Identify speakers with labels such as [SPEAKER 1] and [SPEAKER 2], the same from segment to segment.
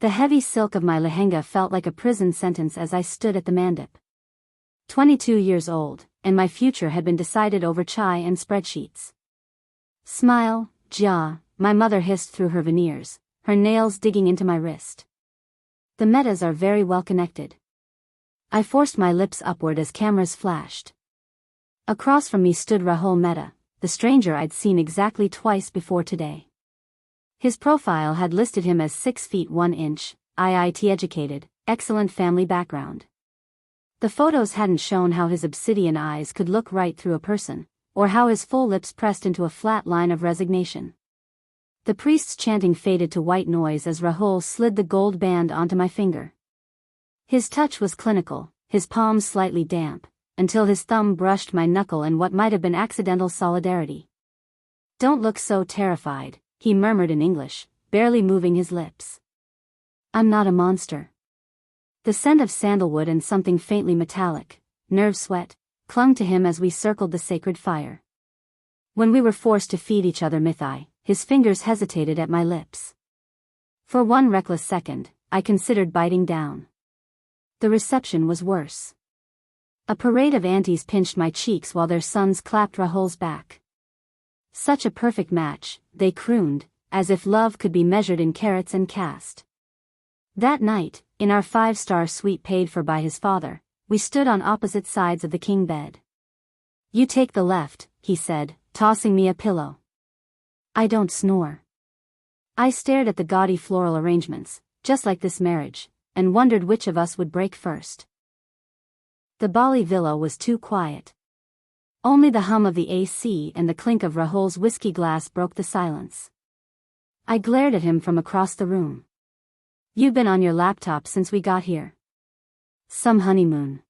[SPEAKER 1] The heavy silk of my lehenga felt like a prison sentence as I stood at the mandip. 22 years old, and my future had been decided over chai and spreadsheets. Smile, Jia, my mother hissed through her veneers, her nails digging into my wrist. The metas are very well connected. I forced my lips upward as cameras flashed. Across from me stood Rahul Mehta, the stranger I'd seen exactly twice before today. His profile had listed him as 6 feet 1 inch, IIT educated, excellent family background. The photos hadn't shown how his obsidian eyes could look right through a person, or how his full lips pressed into a flat line of resignation. The priest's chanting faded to white noise as Rahul slid the gold band onto my finger. His touch was clinical, his palm slightly damp, until his thumb brushed my knuckle in what might have been accidental solidarity. "Don't look so terrified," he murmured in English, barely moving his lips. "I'm not a monster." The scent of sandalwood and something faintly metallic, nerve sweat, clung to him as we circled the sacred fire. When we were forced to feed each other mythi, his fingers hesitated at my lips. For one reckless second, I considered biting down. The reception was worse. A parade of aunties pinched my cheeks while their sons clapped Rahul's back. "Such a perfect match," they crooned, as if love could be measured in carats and caste. That night, in our 5-star suite paid for by his father, we stood on opposite sides of the king bed. "You take the left," he said, tossing me a pillow. I don't snore. I stared at the gaudy floral arrangements, just like this marriage, and wondered which of us would break first. The Bali villa was too quiet. Only the hum of the AC and the clink of Rahul's whiskey glass broke the silence. I glared at him from across the room. "You've been on your laptop since we got here." "Some honeymoon."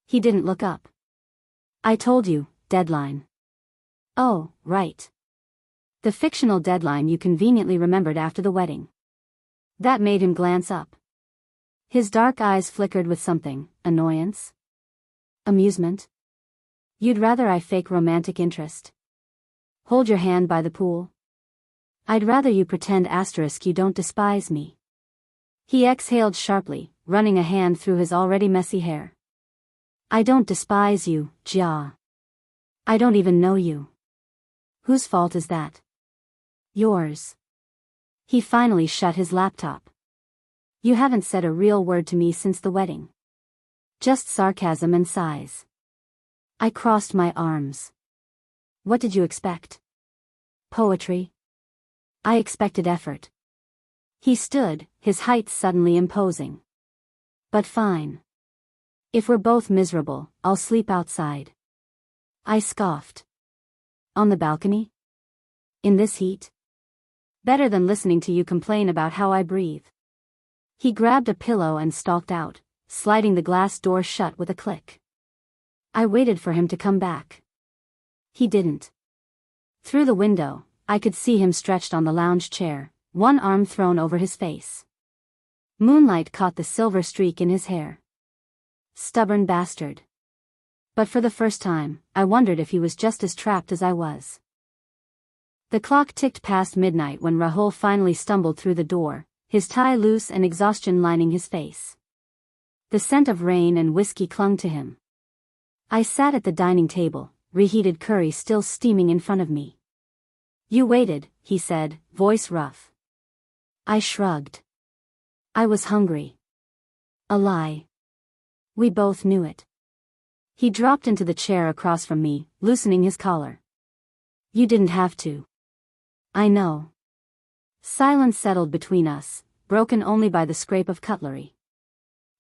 [SPEAKER 1] He didn't look up. "I told you, deadline." "Oh, right. The fictional deadline you conveniently remembered after the wedding." That made him glance up. His dark eyes flickered with something, annoyance? Amusement? "You'd rather I fake romantic interest? Hold your hand by the pool?" "I'd rather you pretend * you don't despise me." He exhaled sharply, running a hand through his already messy hair. "I don't despise you, Jia. I don't even know you." "Whose fault is that?" "Yours." He finally shut his laptop. "You haven't said a real word to me since the wedding. Just sarcasm and sighs." I crossed my arms. "What did you expect? Poetry?" "I expected effort." He stood, his height suddenly imposing. "But fine. If we're both miserable, I'll sleep outside." I scoffed. "On the balcony? In this heat? Better than listening to you complain about how I breathe." He grabbed a pillow and stalked out, sliding the glass door shut with a click. I waited for him to come back. He didn't. Through the window, I could see him stretched on the lounge chair, one arm thrown over his face. Moonlight caught the silver streak in his hair. Stubborn bastard. But for the first time, I wondered if he was just as trapped as I was. The clock ticked past midnight when Rahul finally stumbled through the door, his tie loose and exhaustion lining his face. The scent of rain and whiskey clung to him. I sat at the dining table, reheated curry still steaming in front of me. "You waited," he said, voice rough. I shrugged. I was hungry. A lie. We both knew it. He dropped into the chair across from me, loosening his collar. "You didn't have to." "I know." Silence settled between us, broken only by the scrape of cutlery.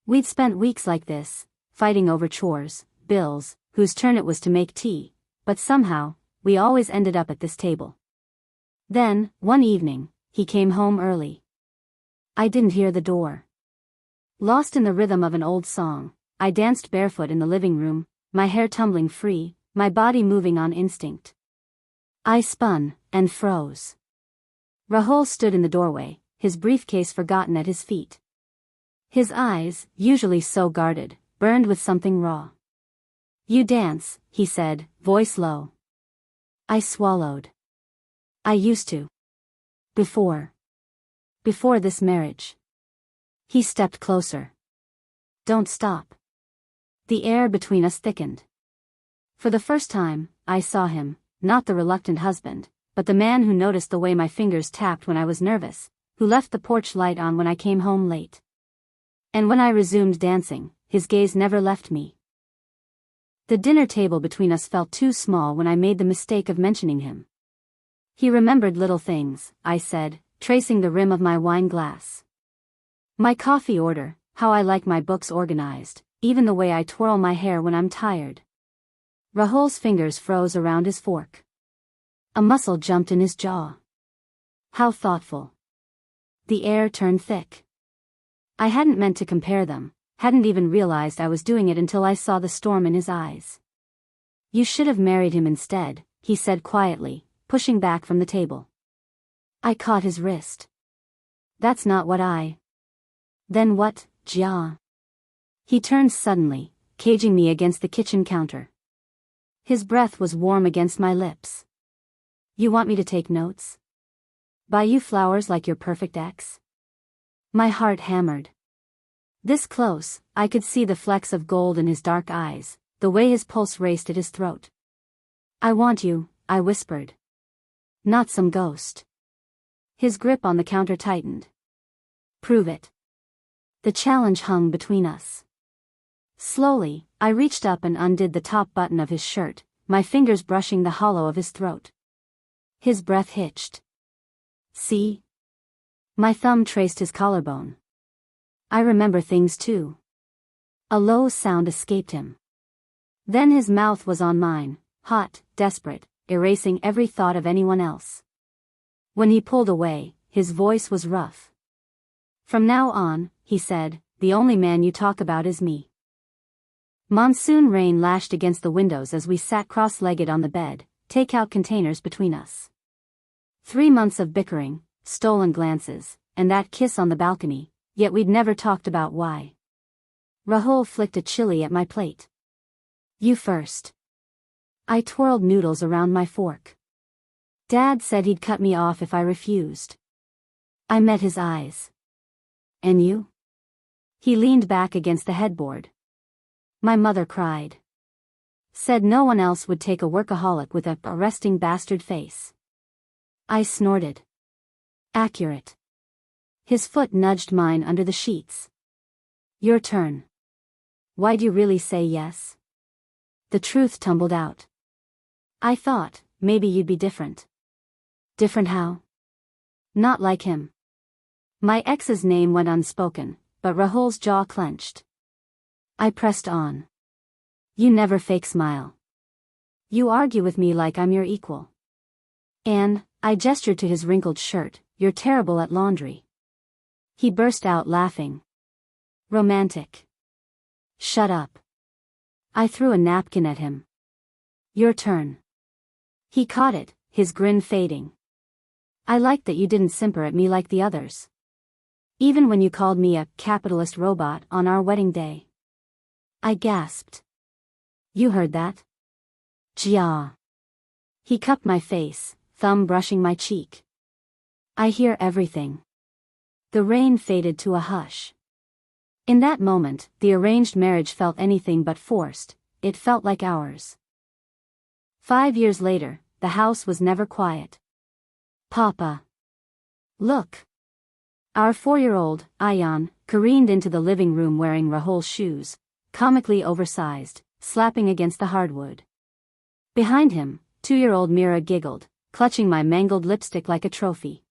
[SPEAKER 1] We'd spent weeks like this, fighting over chores, bills, whose turn it was to make tea, but somehow, we always ended up at this table. Then, one evening, he came home early. I didn't hear the door. Lost in the rhythm of an old song, I danced barefoot in the living room, my hair tumbling free, my body moving on instinct. I spun, and froze. Rahul stood in the doorway, his briefcase forgotten at his feet. His eyes, usually so guarded, burned with something raw. "You dance," he said, voice low. I swallowed. "I used to. Before this marriage." He stepped closer. Don't stop. The air between us thickened. For the first time, I saw him, not the reluctant husband, but the man who noticed the way my fingers tapped when I was nervous, who left the porch light on when I came home late. And when I resumed dancing, his gaze never left me. The dinner table between us felt too small when I made the mistake of mentioning him. He remembered little things, I said, tracing the rim of my wine glass. My coffee order, how I like my books organized, even the way I twirl my hair when I'm tired. Rahul's fingers froze around his fork. A muscle jumped in his jaw. How thoughtful. The air turned thick. I hadn't meant to compare them, hadn't even realized I was doing it until I saw the storm in his eyes. You should have married him instead, he said quietly, pushing back from the table. I caught his wrist. That's not what I... Then what, Jia? He turned suddenly, caging me against the kitchen counter. His breath was warm against my lips. You want me to take notes? Buy you flowers like your perfect ex? My heart hammered. This close, I could see the flecks of gold in his dark eyes, the way his pulse raced at his throat. I want you, I whispered. Not some ghost. His grip on the counter tightened. Prove it. The challenge hung between us. Slowly, I reached up and undid the top button of his shirt, my fingers brushing the hollow of his throat. His breath hitched. See? My thumb traced his collarbone. I remember things too. A low sound escaped him. Then his mouth was on mine, hot, desperate, erasing every thought of anyone else. When he pulled away, his voice was rough. From now on, he said, the only man you talk about is me. Monsoon rain lashed against the windows as we sat cross-legged on the bed, takeout containers between us. 3 months of bickering, stolen glances, and that kiss on the balcony, yet we'd never talked about why. Rahul flicked a chili at my plate. You first. I twirled noodles around my fork. Dad said he'd cut me off if I refused. I met his eyes. And you? He leaned back against the headboard. My mother cried. Said no one else would take a workaholic with a resting bastard face. I snorted. Accurate. His foot nudged mine under the sheets. Your turn. Why'd you really say yes? The truth tumbled out. I thought, maybe you'd be different. Different how? Not like him. My ex's name went unspoken, but Rahul's jaw clenched. I pressed on. You never fake smile. You argue with me like I'm your equal. And, I gestured to his wrinkled shirt, you're terrible at laundry. He burst out laughing. Romantic. Shut up. I threw a napkin at him. Your turn. He caught it, his grin fading. I liked that you didn't simper at me like the others. Even when you called me a capitalist robot on our wedding day. I gasped. You heard that? Jia. He cupped my face, thumb brushing my cheek. I hear everything. The rain faded to a hush. In that moment, the arranged marriage felt anything but forced, it felt like ours. 5 years later, the house was never quiet. Papa. Look. Our 4-year-old, Ayan, careened into the living room wearing Rahul's shoes, comically oversized, slapping against the hardwood. Behind him, 2-year-old Mira giggled, clutching my mangled lipstick like a trophy.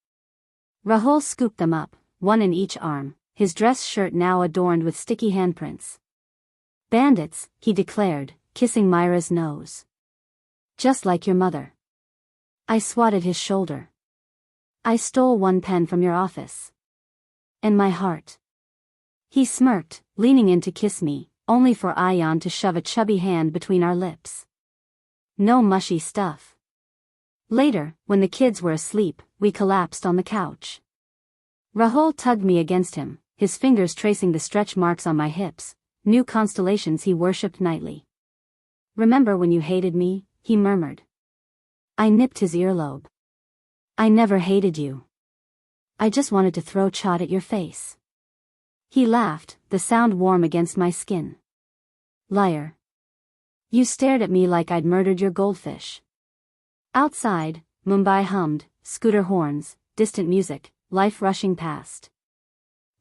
[SPEAKER 1] Rahul scooped them up, one in each arm, his dress shirt now adorned with sticky handprints. Bandits, he declared, kissing Myra's nose. Just like your mother. I swatted his shoulder. I stole 1 pen from your office. And my heart. He smirked, leaning in to kiss me, only for Ayan to shove a chubby hand between our lips. No mushy stuff. Later, when the kids were asleep, we collapsed on the couch. Rahul tugged me against him, his fingers tracing the stretch marks on my hips, new constellations he worshipped nightly. Remember when you hated me? He murmured. I nipped his earlobe. I never hated you. I just wanted to throw chot at your face. He laughed, the sound warm against my skin. Liar. You stared at me like I'd murdered your goldfish. Outside, Mumbai hummed, scooter horns, distant music, life rushing past.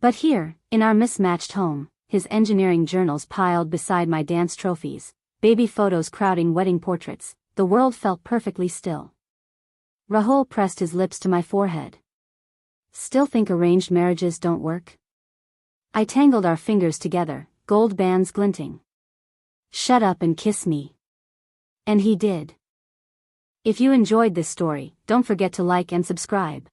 [SPEAKER 1] But here, in our mismatched home, his engineering journals piled beside my dance trophies, baby photos crowding wedding portraits, the world felt perfectly still. Rahul pressed his lips to my forehead. Still think arranged marriages don't work? I tangled our fingers together, gold bands glinting. Shut up and kiss me. And he did. If you enjoyed this story, don't forget to like and subscribe.